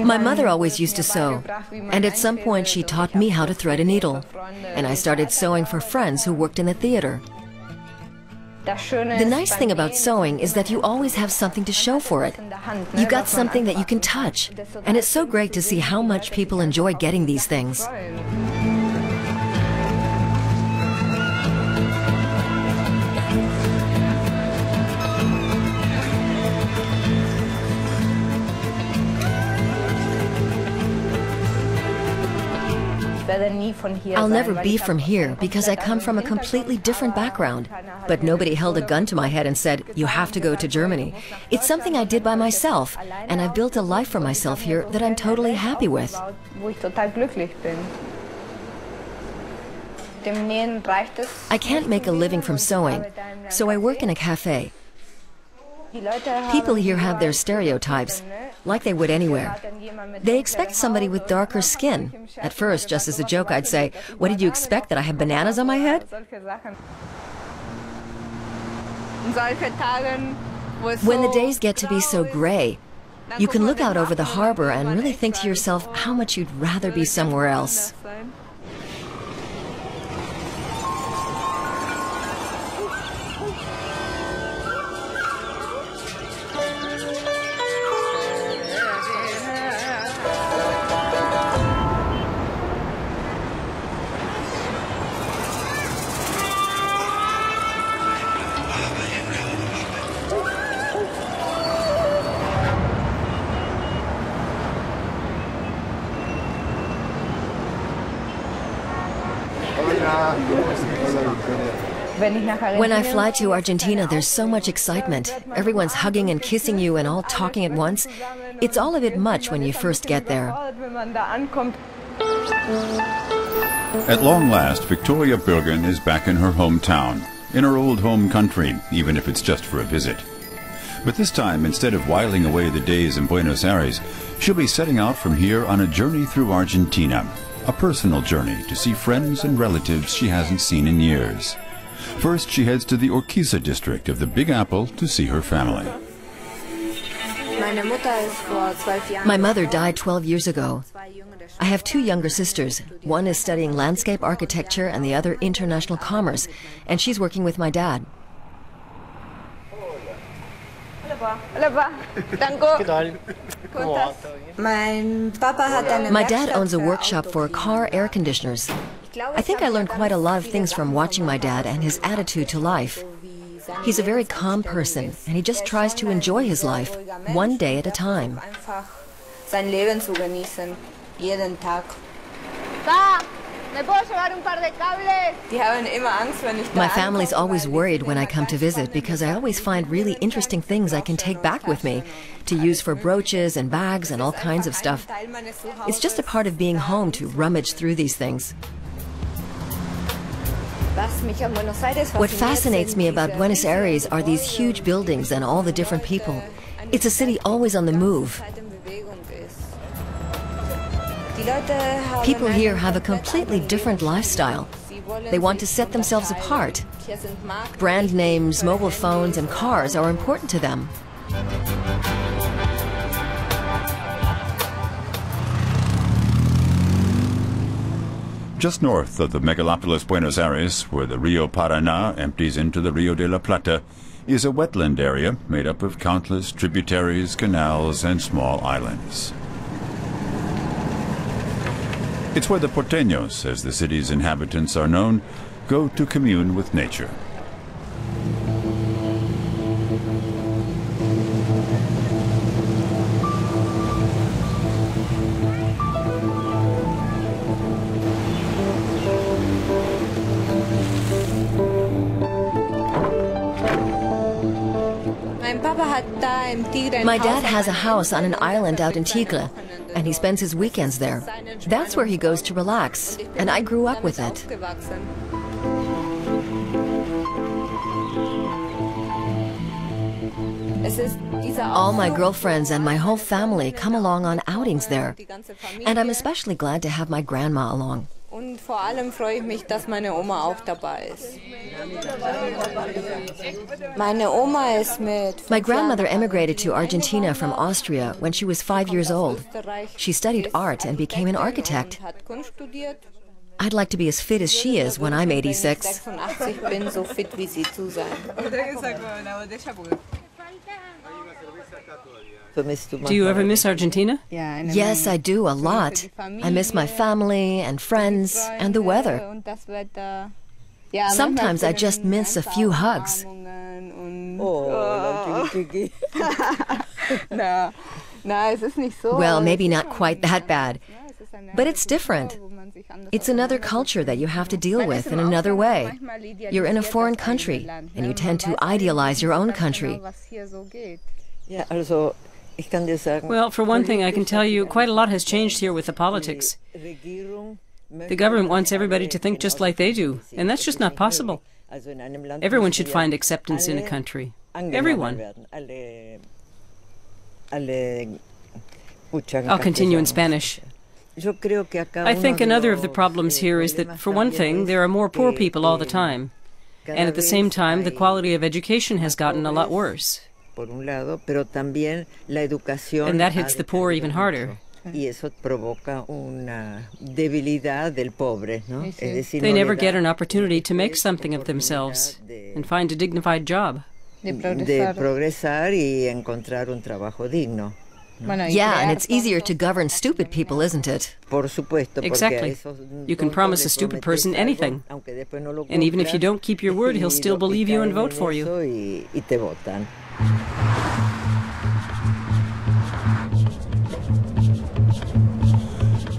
My mother always used to sew, and at some point she taught me how to thread a needle, and I started sewing for friends who worked in the theater. The nice thing about sewing is that you always have something to show for it. You got something that you can touch, and it's so great to see how much people enjoy getting these things. I'll never be from here because I come from a completely different background. But nobody held a gun to my head and said, "You have to go to Germany." It's something I did by myself, and I've built a life for myself here that I'm totally happy with. I can't make a living from sewing, so I work in a cafe. People here have their stereotypes, like they would anywhere. They expect somebody with darker skin. At first, just as a joke, I'd say, "What did you expect, that I have bananas on my head?" When the days get to be so gray, you can look out over the harbor and really think to yourself how much you'd rather be somewhere else. When I fly to Argentina, there's so much excitement. Everyone's hugging and kissing you and all talking at once. It's all a bit much when you first get there. At long last, Victoria Bürgin is back in her hometown, in her old home country, even if it's just for a visit. But this time, instead of whiling away the days in Buenos Aires, she'll be setting out from here on a journey through Argentina, a personal journey to see friends and relatives she hasn't seen in years. First, she heads to the Urquiza district of the Big Apple to see her family. My mother died 12 years ago. I have two younger sisters. One is studying landscape architecture and the other international commerce, and she's working with my dad. My dad owns a workshop for car air conditioners. I think I learned quite a lot of things from watching my dad and his attitude to life. He's a very calm person, and he just tries to enjoy his life, one day at a time. My family's always worried when I come to visit because I always find really interesting things I can take back with me to use for brooches and bags and all kinds of stuff. It's just a part of being home to rummage through these things. What fascinates me about Buenos Aires are these huge buildings and all the different people. It's a city always on the move. People here have a completely different lifestyle. They want to set themselves apart. Brand names, mobile phones, and cars are important to them. Just north of the megalopolis Buenos Aires, where the Rio Paraná empties into the Rio de la Plata, is a wetland area made up of countless tributaries, canals, and small islands. It's where the porteños, as the city's inhabitants are known, go to commune with nature. My dad has a house on an island out in Tigre, and he spends his weekends there. That's where he goes to relax, and I grew up with it. All my girlfriends and my whole family come along on outings there, and I'm especially glad to have my grandma along. Und vor allem freue ich mich, dass meine Oma auch dabei ist. Meine Oma ist mit My grandmother emigrated to Argentina from Austria when she was 5 years old. She studied art and became an architect. I'd like to be as fit as she is when I'm 86. bin, so fit wie sie zu sein. Do you ever miss Argentina? Yes, I do, a lot. I miss my family and friends and the weather. Sometimes I just miss a few hugs. Well, maybe not quite that bad. But it's different. It's another culture that you have to deal with in another way. You're in a foreign country, and you tend to idealize your own country. Well, for one thing, I can tell you quite a lot has changed here with the politics. The government wants everybody to think just like they do, and that's just not possible. Everyone should find acceptance in a country. Everyone. I'll continue in Spanish. I think another of the problems here is that, for one thing, there are more poor people all the time. And at the same time, the quality of education has gotten a lot worse. And that hits the poor even harder. They never get an opportunity to make something of themselves and find a dignified job. Yeah, and it's easier to govern stupid people, isn't it? Exactly. You can promise a stupid person anything. And even if you don't keep your word, he'll still believe you and vote for you.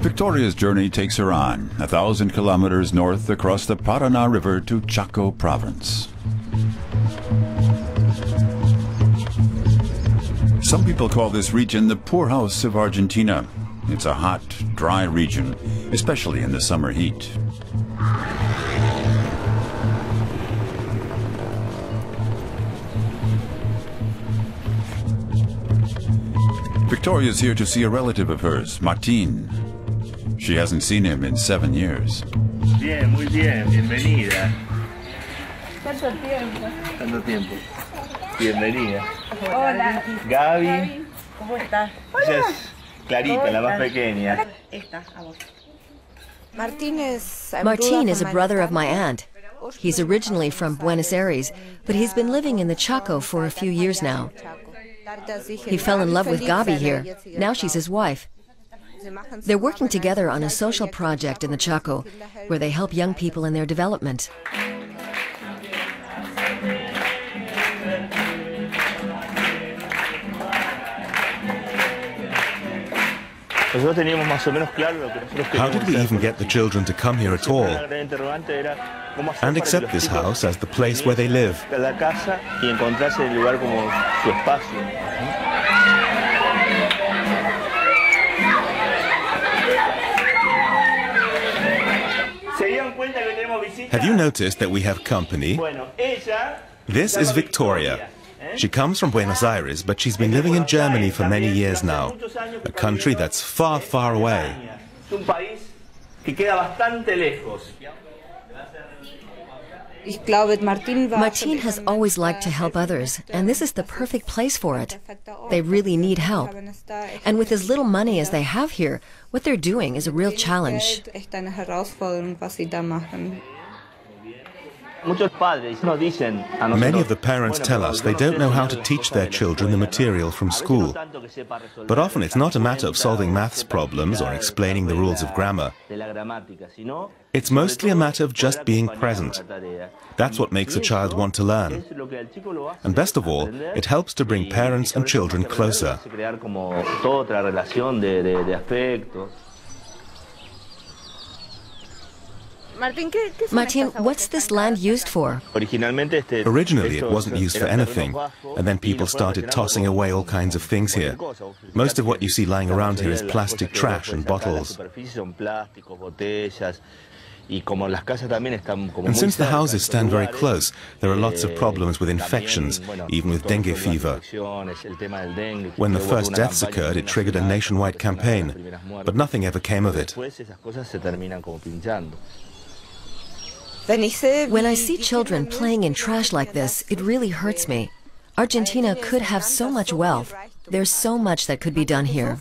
Victoria's journey takes her on 1,000 kilometers north across the Paraná River to Chaco province. Some people call this region the poorhouse of Argentina. It's a hot, dry region, especially in the summer heat. Victoria's here to see a relative of hers, Martín. She hasn't seen him in 7 years. Bien, muy bien, bienvenida. ¿Cuánto tiempo? ¿Cuánto tiempo? Bienvenida. Hola. Gaby. ¿Cómo estás? Ella es Clarita, la más pequeña. Esta, a vos. Martín is a brother of my aunt. He's originally from Buenos Aires, but he's been living in the Chaco for a few years now. He fell in love with Gaby here. Now she's his wife. They're working together on a social project in the Chaco, where they help young people in their development. How did we even get the children to come here at all and accept this house as the place where they live? Have you noticed that we have company? This is Victoria. She comes from Buenos Aires, but she's been living in Germany for many years now, a country that's far, far away. Martín has always liked to help others, and this is the perfect place for it. They really need help. And with as little money as they have here, what they're doing is a real challenge. Many of the parents tell us they don't know how to teach their children the material from school. But often it's not a matter of solving maths problems or explaining the rules of grammar. It's mostly a matter of just being present. That's what makes a child want to learn. And best of all, it helps to bring parents and children closer. Martín, what's this land used for? Originally it wasn't used for anything, and then people started tossing away all kinds of things here. Most of what you see lying around here is plastic trash and bottles. And since the houses stand very close, there are lots of problems with infections, even with dengue fever. When the first deaths occurred, it triggered a nationwide campaign, but nothing ever came of it. When I see children playing in trash like this, it really hurts me. Argentina could have so much wealth. There's so much that could be done here.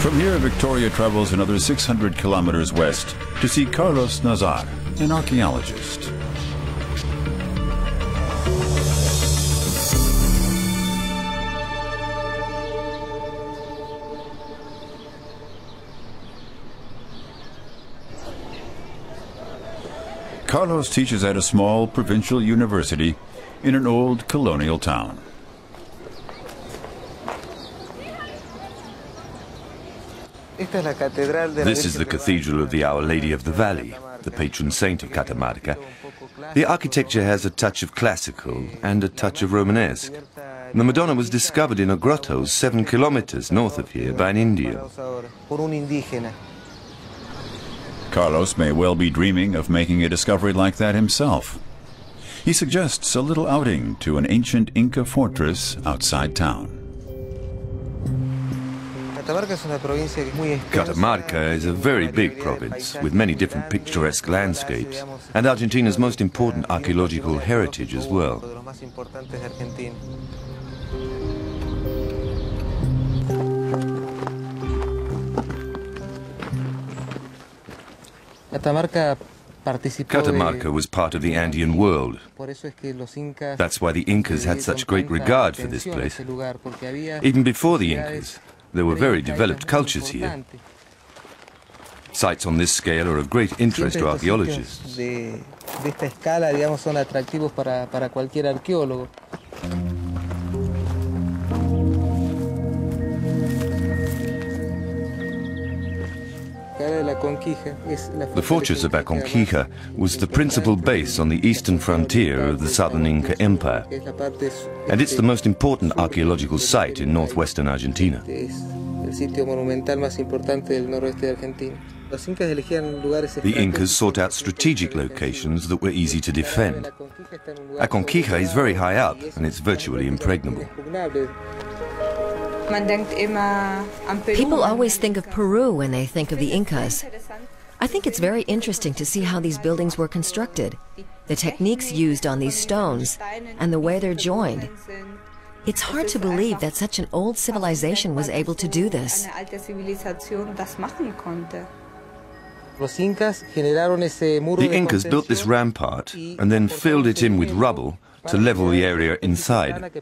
From here, Victoria travels another 600 kilometers west to see Carlos Nazar, an archaeologist. Carlos teaches at a small provincial university in an old colonial town. This is the Cathedral of the Our Lady of the Valley, the patron saint of Catamarca. The architecture has a touch of classical and a touch of Romanesque. The Madonna was discovered in a grotto 7 kilometers north of here by an Indian. Carlos may well be dreaming of making a discovery like that himself. He suggests a little outing to an ancient Inca fortress outside town. Catamarca is a very big province with many different picturesque landscapes and Argentina's most important archaeological heritage as well. Catamarca was part of the Andean world. That's why the Incas had such great regard for this place. Even before the Incas, there were very developed cultures here. Sites on this scale are of great interest to archaeologists. The fortress of Aconquija was the principal base on the eastern frontier of the southern Inca Empire, and it's the most important archaeological site in northwestern Argentina. The Incas sought out strategic locations that were easy to defend. Aconquija is very high up, and it's virtually impregnable. People always think of Peru when they think of the Incas. I think it's very interesting to see how these buildings were constructed, the techniques used on these stones, and the way they're joined. It's hard to believe that such an old civilization was able to do this. The Incas built this rampart and then filled it in with rubble to level the area inside.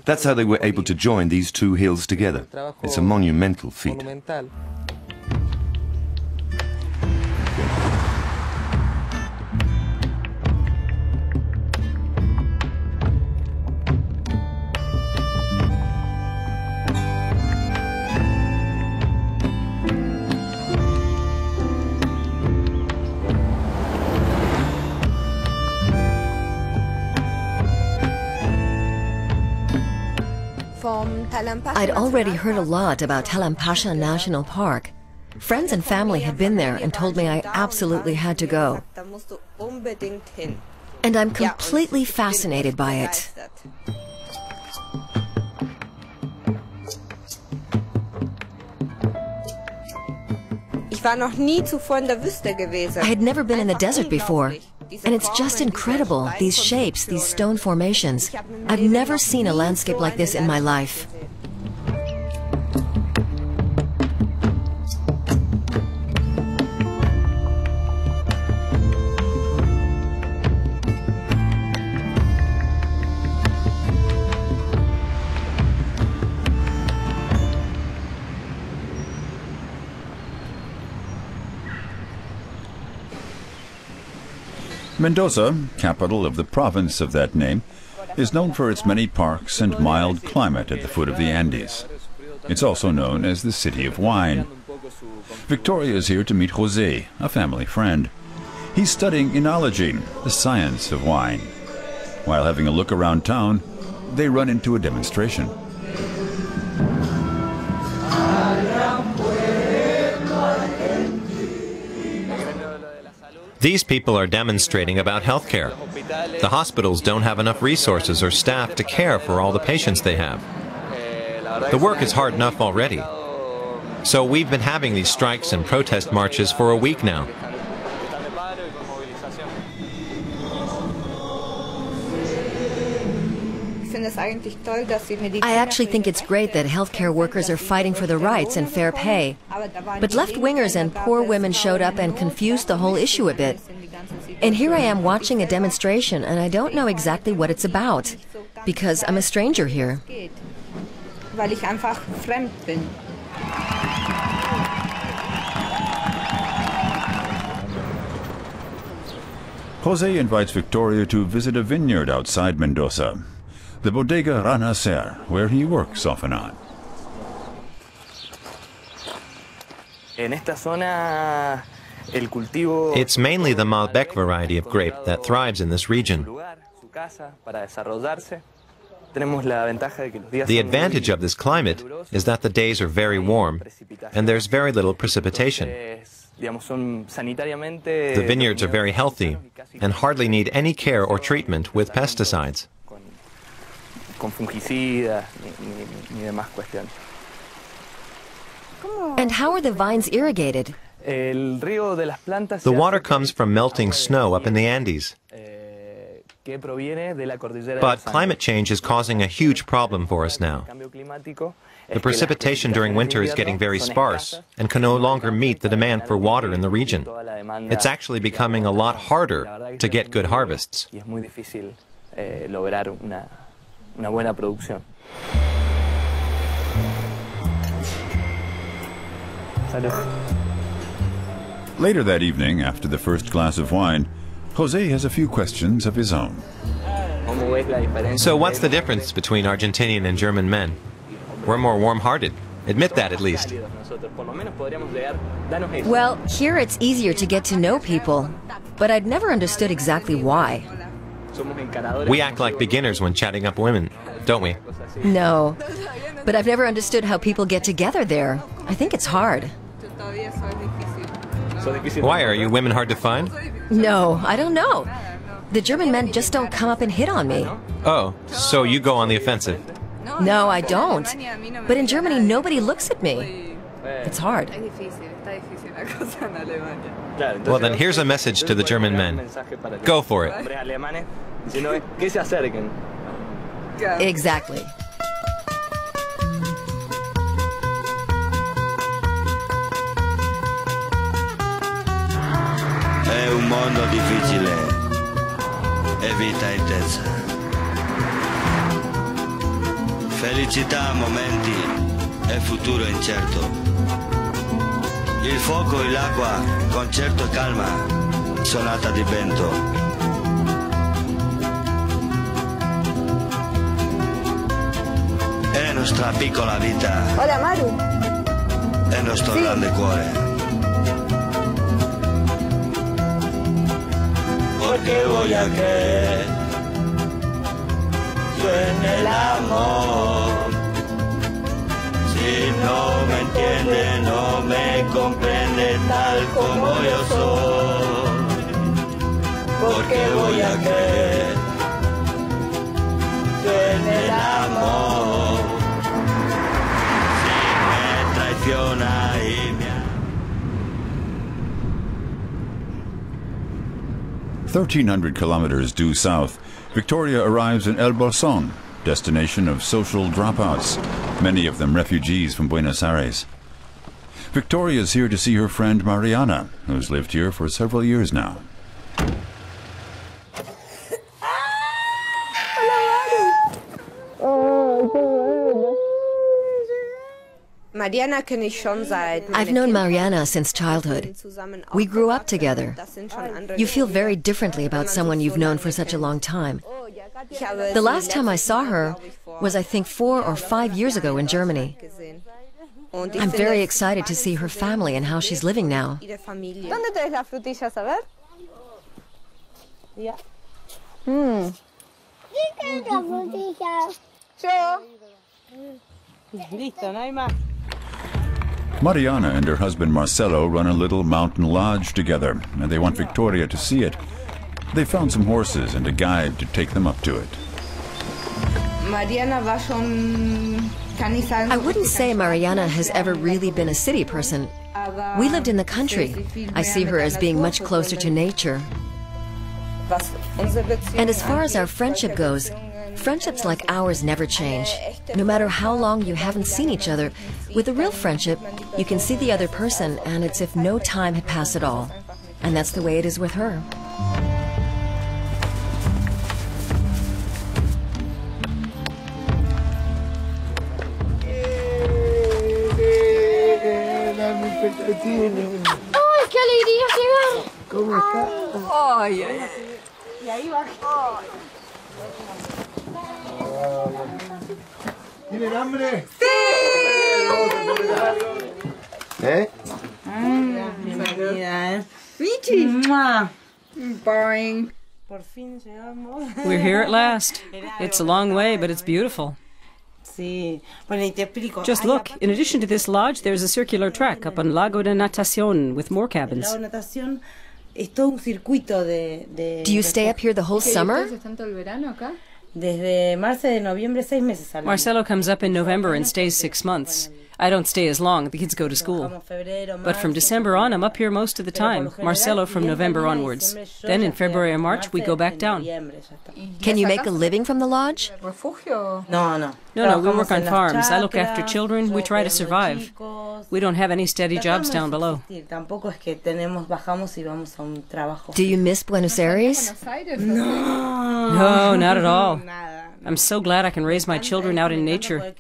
That's how they were able to join these two hills together. It's a monumental feat. I'd already heard a lot about Talampasha National Park. Friends and family had been there and told me I absolutely had to go. And I'm completely fascinated by it. I had never been in the desert before. And it's just incredible, these shapes, these stone formations. I've never seen a landscape like this in my life. Mendoza, capital of the province of that name, is known for its many parks and mild climate at the foot of the Andes. It's also known as the City of Wine. Victoria is here to meet Jose, a family friend. He's studying enology, the science of wine. While having a look around town, they run into a demonstration. These people are demonstrating about healthcare. The hospitals don't have enough resources or staff to care for all the patients they have. The work is hard enough already. So we've been having these strikes and protest marches for a week now. I actually think it's great that healthcare workers are fighting for their rights and fair pay. But left-wingers and poor women showed up and confused the whole issue a bit. And here I am watching a demonstration, and I don't know exactly what it's about, because I'm a stranger here. Jose invites Victoria to visit a vineyard outside Mendoza, the Bodega Renacer, where he works off and on. It's mainly the Malbec variety of grape that thrives in this region. The advantage of this climate is that the days are very warm and there's very little precipitation. The vineyards are very healthy and hardly need any care or treatment with pesticides. And how are the vines irrigated? The water comes from melting snow up in the Andes. But climate change is causing a huge problem for us now. The precipitation during winter is getting very sparse and can no longer meet the demand for water in the region. It's actually becoming a lot harder to get good harvests. Later that evening, after the first glass of wine, Jose has a few questions of his own. So what's the difference between Argentinian and German men? We're more warm-hearted. Admit that at least. Well, here it's easier to get to know people, but I'd never understood exactly why. We act like beginners when chatting up women, don't we? No, but I've never understood how people get together there. I think it's hard. Why, are you women hard to find? No, I don't know. The German men just don't come up and hit on me. Oh, so you go on the offensive. No, I don't. But in Germany, nobody looks at me. It's hard. Well, then here's a message to the German men. Go for it. Exactly. È un mondo difficile e vita intensa. Felicità a momenti e futuro incerto. Il fuoco e l'acqua, concerto e calma, sonata di vento. È nostra piccola vita. Hola, Maru. È nostro grande cuore. Porque voy a creer yo en el amor. Si no me entiende, no me comprende tal como yo soy. Porque voy a creer yo en el amor. Si me traiciona y me 1,300 kilometers due south, Victoria arrives in El Bolson, destination of social dropouts, many of them refugees from Buenos Aires. Victoria is here to see her friend Mariana, who's lived here for several years now. I've known Mariana since childhood. We grew up together. You feel very differently about someone you've known for such a long time. The last time I saw her was, I think, 4 or 5 years ago in Germany. I'm very excited to see her family and how she's living now. Mariana and her husband Marcelo run a little mountain lodge together, and they want Victoria to see it. They found some horses and a guide to take them up to it. I wouldn't say Mariana has ever really been a city person. We lived in the country. I see her as being much closer to nature. And as far as our friendship goes, friendships like ours never change. No matter how long you haven't seen each other, with a real friendship, you can see the other person and it's if no time had passed at all. And that's the way it is with her. ¡Ay, qué alegría llegar! ¿Cómo está? ¡Ay, ay, ay! Y ahí va. ¿Tienen hambre? ¡Sí! ¿Eh? Bienvenida, Michi. Boring. We're here at last. It's a long way, but it's beautiful. Just look, in addition to this lodge, there's a circular track up on Lago de Natación with more cabins. Do you stay up here the whole summer? Marcelo comes up in November and stays 6 months. I don't stay as long, the kids go to school. But from December on, I'm up here most of the time. Marcelo from November onwards. Then in February or March, we go back down. Can you make a living from the lodge? No, we work on farms. I look after children. We try to survive. We don't have any steady jobs down below. Do you miss Buenos Aires? No, not at all. I'm so glad I can raise my children out in nature.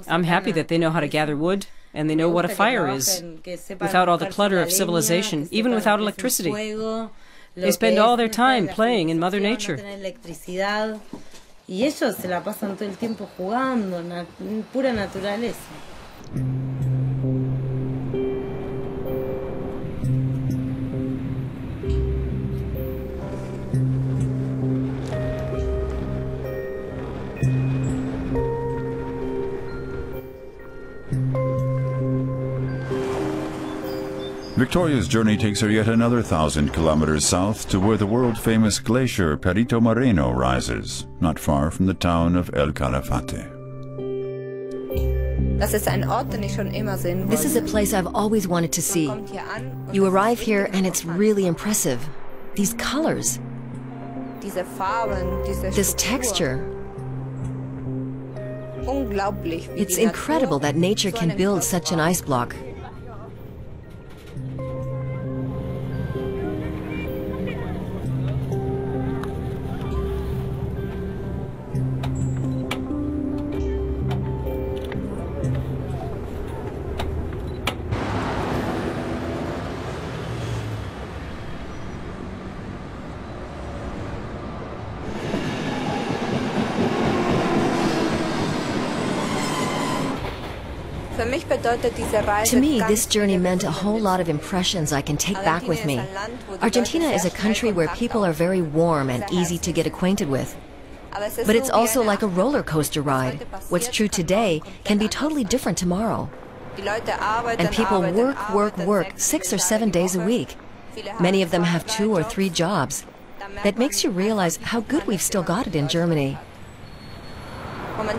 I'm happy that they know how to gather wood, and they know what a fire is, without all the clutter of civilization, even without electricity. They spend all their time playing in Mother Nature. Y ellos se la pasan todo el tiempo jugando, pura naturaleza. Victoria's journey takes her yet another 1,000 kilometers south to where the world-famous glacier Perito Moreno rises, not far from the town of El Calafate. This is a place I've always wanted to see. You arrive here and it's really impressive. These colors, this texture. It's incredible that nature can build such an ice block. To me, this journey meant a whole lot of impressions I can take back with me. Argentina is a country where people are very warm and easy to get acquainted with. But it's also like a roller coaster ride. What's true today can be totally different tomorrow. And people work 6 or 7 days a week. Many of them have 2 or 3 jobs. That makes you realize how good we've still got it in Germany.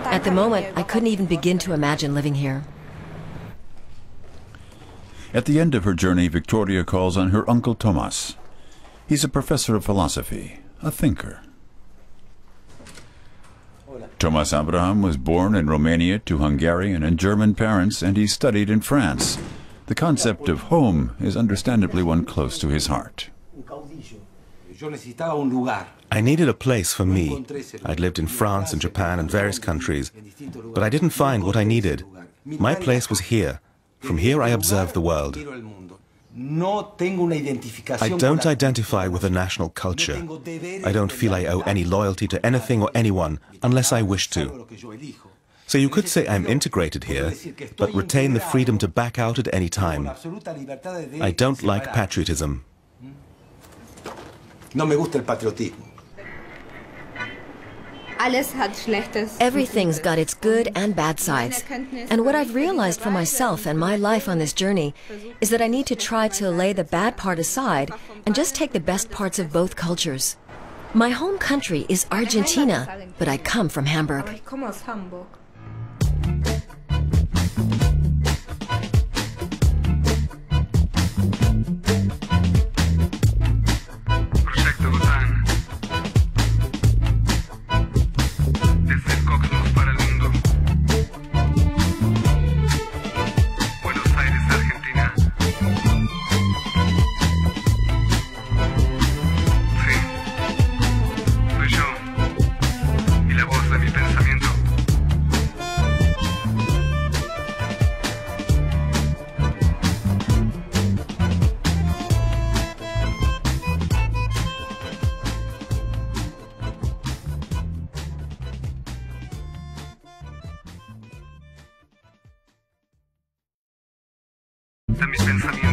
At the moment, I couldn't even begin to imagine living here. At the end of her journey, Victoria calls on her uncle Tomas. He's a professor of philosophy, a thinker. Tomas Abraham was born in Romania to Hungarian and German parents, and he studied in France. The concept of home is understandably one close to his heart. I needed a place for me. I'd lived in France and Japan and various countries, but I didn't find what I needed. My place was here. From here I observe the world. I don't identify with a national culture. I don't feel I owe any loyalty to anything or anyone unless I wish to. So you could say I'm integrated here, but retain the freedom to back out at any time. I don't like patriotism. Everything's got its good and bad sides. And what I've realized for myself and my life on this journey is that I need to try to lay the bad part aside and just take the best parts of both cultures. My home country is Argentina, but I come from Hamburg. De mis pensamientos.